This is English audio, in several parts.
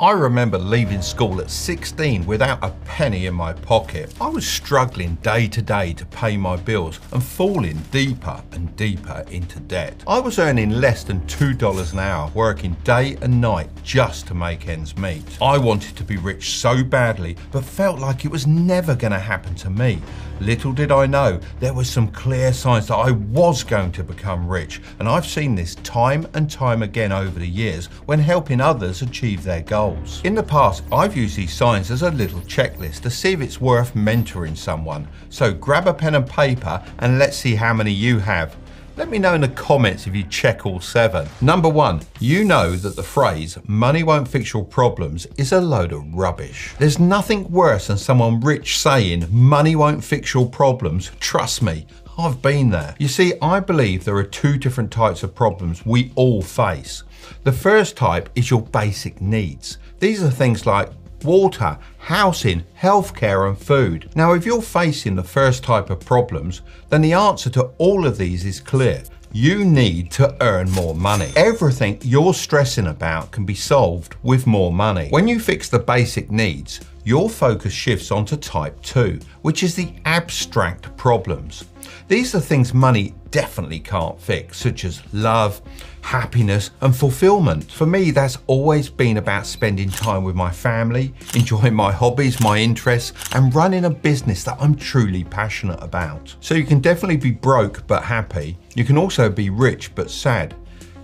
I remember leaving school at 16 without a penny in my pocket. I was struggling day to day to pay my bills and falling deeper and deeper into debt. I was earning less than $2 an hour, working day and night just to make ends meet. I wanted to be rich so badly, but felt like it was never going to happen to me. Little did I know, there were some clear signs that I was going to become rich, and I've seen this time and time again over the years when helping others achieve their goals. In the past, I've used these signs as a little checklist to see if it's worth mentoring someone. So grab a pen and paper and let's see how many you have. Let me know in the comments if you check all 7. Number 1, you know that the phrase, money won't fix your problems, is a load of rubbish. There's nothing worse than someone rich saying, money won't fix your problems. Trust me, I've been there. You see, I believe there are 2 different types of problems we all face. The first type is your basic needs. These are things like water, housing, healthcare and food. Now, if you're facing the first type of problems, then the answer to all of these is clear. You need to earn more money. Everything you're stressing about can be solved with more money. When you fix the basic needs, your focus shifts onto type 2, which is the abstract problems. These are things money definitely can't fix, such as love, happiness and fulfillment. For me, that's always been about spending time with my family, enjoying my hobbies, my interests, and running a business that I'm truly passionate about. So you can definitely be broke but happy. You can also be rich but sad.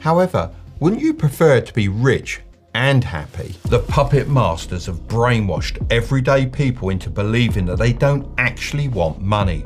However, wouldn't you prefer to be rich and happy? The puppet masters have brainwashed everyday people into believing that they don't actually want money,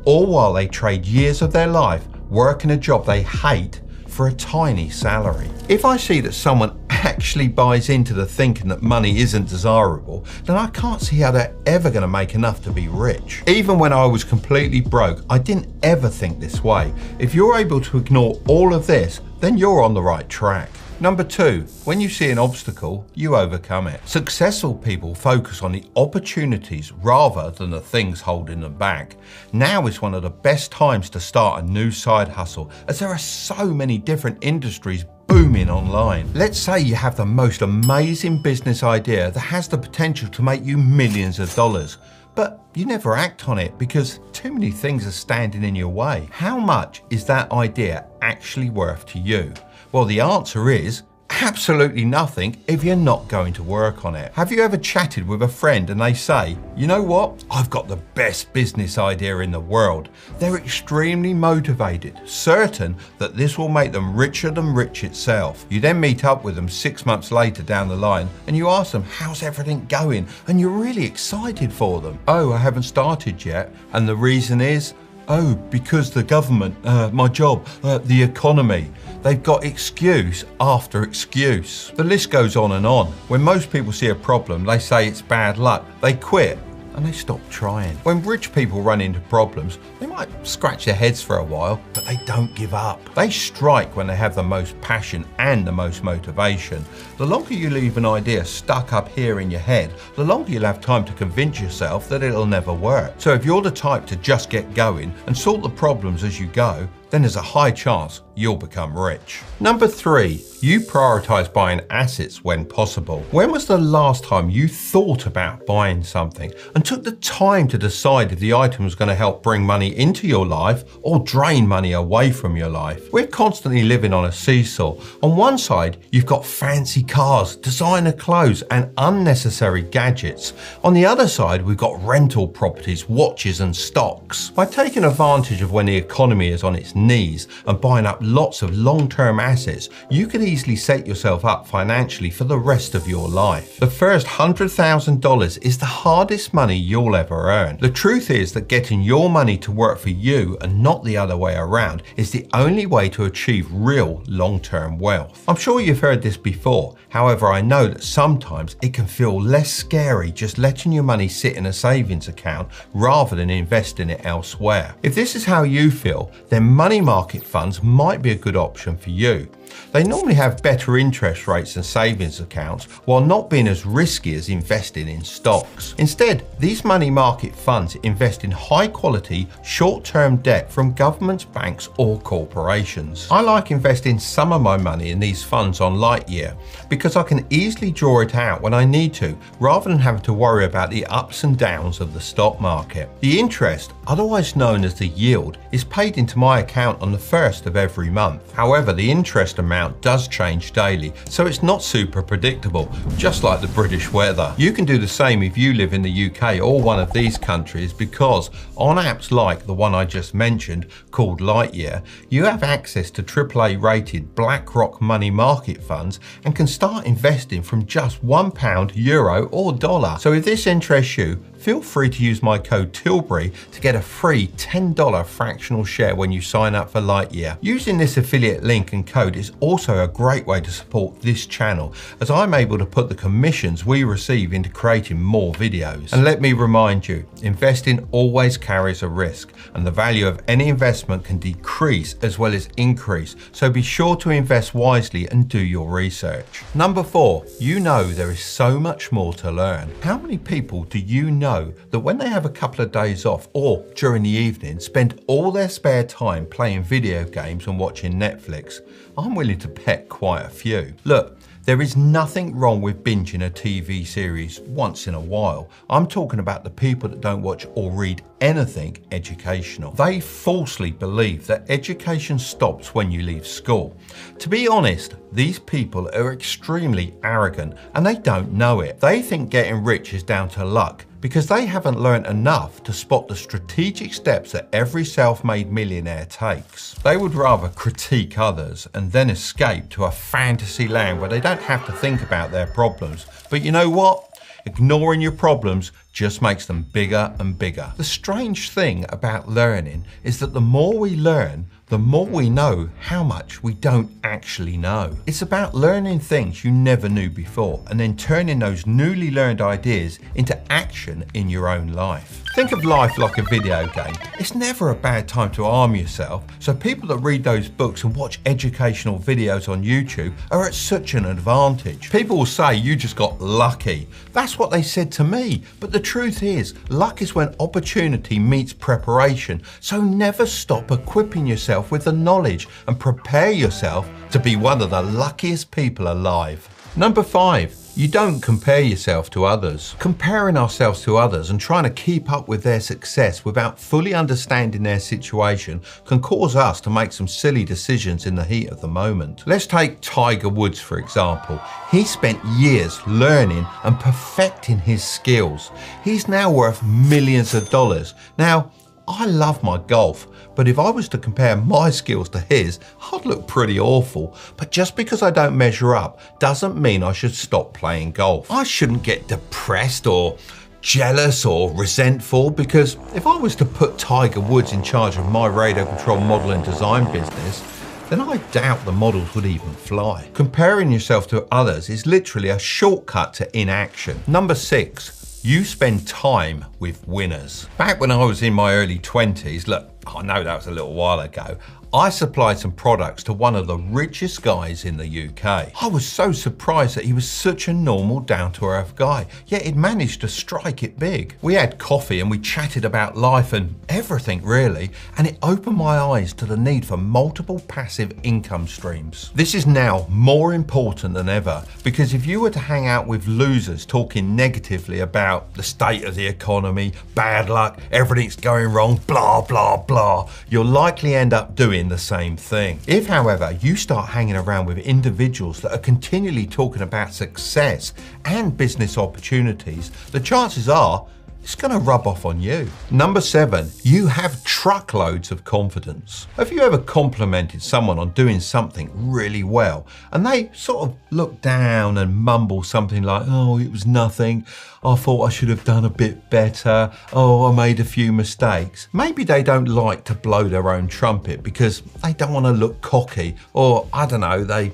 all while they trade years of their life working a job they hate for a tiny salary. If I see that someone actually buys into the thinking that money isn't desirable, then I can't see how they're ever going to make enough to be rich. Even when I was completely broke, I didn't ever think this way. If you're able to ignore all of this, then you're on the right track. Number 2, when you see an obstacle, you overcome it. Successful people focus on the opportunities rather than the things holding them back. Now is one of the best times to start a new side hustle, as there are so many different industries booming online. Let's say you have the most amazing business idea that has the potential to make you millions of dollars, but you never act on it because too many things are standing in your way. How much is that idea actually worth to you? Well, the answer is absolutely nothing if you're not going to work on it. Have you ever chatted with a friend and they say, you know what, I've got the best business idea in the world. They're extremely motivated, certain that this will make them richer than rich itself. You then meet up with them 6 months later down the line and you ask them, how's everything going? And you're really excited for them. Oh, I haven't started yet. And the reason is, oh, because the government, my job, the economy. They've got excuse after excuse. The list goes on and on. When most people see a problem, they say it's bad luck. They quit and they stop trying. When rich people run into problems, they might scratch their heads for a while, but they don't give up. They strike when they have the most passion and the most motivation. The longer you leave an idea stuck up here in your head, the longer you'll have time to convince yourself that it'll never work. So if you're the type to just get going and sort the problems as you go, then there's a high chance you'll become rich. Number 3, you prioritize buying assets when possible. When was the last time you thought about buying something and took the time to decide if the item was going to help bring money into your life or drain money away from your life? We're constantly living on a seesaw. On one side, you've got fancy cars, designer clothes, and unnecessary gadgets. On the other side, we've got rental properties, watches, and stocks. By taking advantage of when the economy is on its knees and buying up lots of long-term assets, you could easily set yourself up financially for the rest of your life. The first $100,000 is the hardest money you'll ever earn. The truth is that getting your money to work for you and not the other way around is the only way to achieve real long-term wealth. I'm sure you've heard this before. However, I know that sometimes it can feel less scary just letting your money sit in a savings account rather than investing it elsewhere. If this is how you feel, then money market funds might be a good option for you. They normally have better interest rates than savings accounts while not being as risky as investing in stocks. Instead, these money market funds invest in high quality, short-term debt from governments, banks or corporations. I like investing some of my money in these funds on Lightyear because I can easily draw it out when I need to, rather than having to worry about the ups and downs of the stock market. The interest, otherwise known as the yield, is paid into my account on the first of every month. However, the interest amount does change daily, so it's not super predictable, just like the British weather. You can do the same if you live in the UK or one of these countries, because on apps like the one I just mentioned called Lightyear, you have access to AAA rated BlackRock money market funds and can start investing from just £1, euro or dollar. So if this interests you, feel free to use my code Tilbury to get a free $10 fractional share when you sign up for Lightyear. Using this affiliate link and code is also a great way to support this channel, as I'm able to put the commissions we receive into creating more videos. And let me remind you, investing always carries a risk, and the value of any investment can decrease as well as increase, so be sure to invest wisely and do your research. Number 4, you know there is so much more to learn. How many people do you know that when they have a couple of days off or during the evening spend all their spare time playing video games and watching Netflix? I'm willing to bet quite a few. Look, there is nothing wrong with binging a TV series once in a while. I'm talking about the people that don't watch or read anything educational. They falsely believe that education stops when you leave school. To be honest, these people are extremely arrogant and they don't know it. They think getting rich is down to luck, because they haven't learned enough to spot the strategic steps that every self-made millionaire takes. They would rather critique others and then escape to a fantasy land where they don't have to think about their problems. But you know what? Ignoring your problems just makes them bigger and bigger. The strange thing about learning is that the more we learn, the more we know how much we don't actually know. It's about learning things you never knew before and then turning those newly learned ideas into action in your own life. Think of life like a video game. It's never a bad time to arm yourself, so people that read those books and watch educational videos on YouTube are at such an advantage. People will say you just got lucky. That's what they said to me, but the truth is, luck is when opportunity meets preparation, so never stop equipping yourself with the knowledge and prepare yourself to be one of the luckiest people alive. Number 5, you don't compare yourself to others. Comparing ourselves to others and trying to keep up with their success without fully understanding their situation can cause us to make some silly decisions in the heat of the moment. Let's take Tiger Woods for example. He spent years learning and perfecting his skills. He's now worth millions of dollars. Now, I love my golf, but if I was to compare my skills to his, I'd look pretty awful. But just because I don't measure up doesn't mean I should stop playing golf. I shouldn't get depressed or jealous or resentful, because if I was to put Tiger Woods in charge of my radio control model and design business, then I doubt the models would even fly. Comparing yourself to others is literally a shortcut to inaction. Number 6. You spend time with winners. Back when I was in my early 20s, look, I know that was a little while ago, I supplied some products to one of the richest guys in the UK. I was so surprised that he was such a normal, down-to-earth guy, yet he'd managed to strike it big. We had coffee and we chatted about life and everything really, and it opened my eyes to the need for multiple passive income streams. This is now more important than ever, because if you were to hang out with losers talking negatively about the state of the economy, bad luck, everything's going wrong, blah, blah, blah, you'll likely end up doing the same thing. If, however, you start hanging around with individuals that are continually talking about success and business opportunities, the chances are it's going to rub off on you. Number 7, you have truckloads of confidence. Have you ever complimented someone on doing something really well and they sort of look down and mumble something like, oh, it was nothing, I thought I should have done a bit better, oh, I made a few mistakes? Maybe they don't like to blow their own trumpet because they don't want to look cocky, or I don't know, they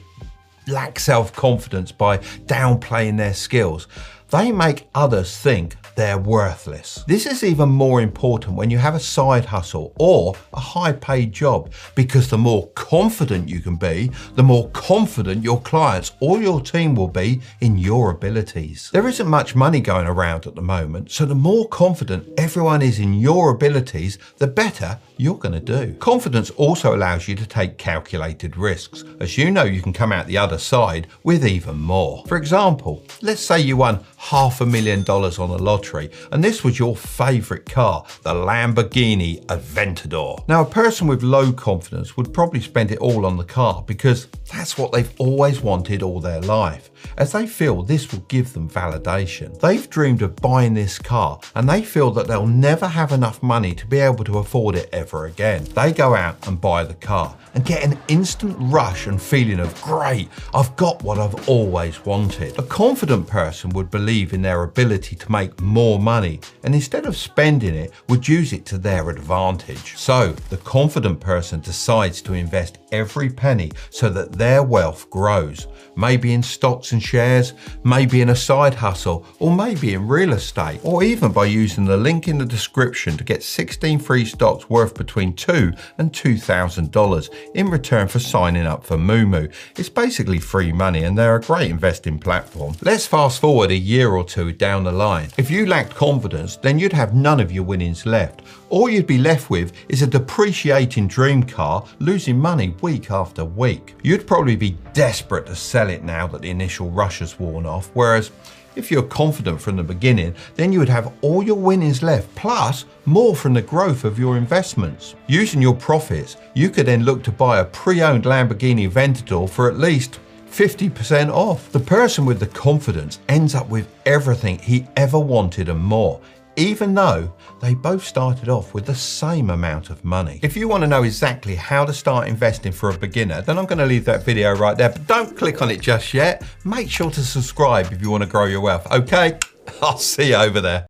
lack self-confidence by downplaying their skills. They make others think they're worthless. This is even more important when you have a side hustle or a high-paid job, because the more confident you can be, the more confident your clients or your team will be in your abilities. There isn't much money going around at the moment, so the more confident everyone is in your abilities, the better you're going to do. Confidence also allows you to take calculated risks, as you know you can come out the other side with even more. For example, let's say you won $500,000 on the lottery, and this was your favorite car, the Lamborghini Aventador. Now, a person with low confidence would probably spend it all on the car because that's what they've always wanted all their life, as they feel this will give them validation. They've dreamed of buying this car and they feel that they'll never have enough money to be able to afford it ever again. They go out and buy the car and get an instant rush and feeling of, great, I've got what I've always wanted. A confident person would believe in their ability to make more money, and instead of spending it, would use it to their advantage. So the confident person decides to invest every penny so that their wealth grows, maybe in stocks and shares, maybe in a side hustle, or maybe in real estate, or even by using the link in the description to get 16 free stocks worth between $2,000 and $2,000 in return for signing up for Moomoo. It's basically free money and they're a great investing platform. Let's fast forward a year or two down the line. If you lacked confidence, then you'd have none of your winnings left. All you'd be left with is a depreciating dream car, losing money week after week. You'd probably be desperate to sell it now that the initial rush has worn off, whereas if you're confident from the beginning, then you would have all your winnings left, plus more from the growth of your investments. Using your profits, you could then look to buy a pre-owned Lamborghini Aventador for at least 50% off. The person with the confidence ends up with everything he ever wanted and more, even though they both started off with the same amount of money. If you want to know exactly how to start investing for a beginner, then I'm going to leave that video right there, but don't click on it just yet. Make sure to subscribe if you want to grow your wealth, okay? I'll see you over there.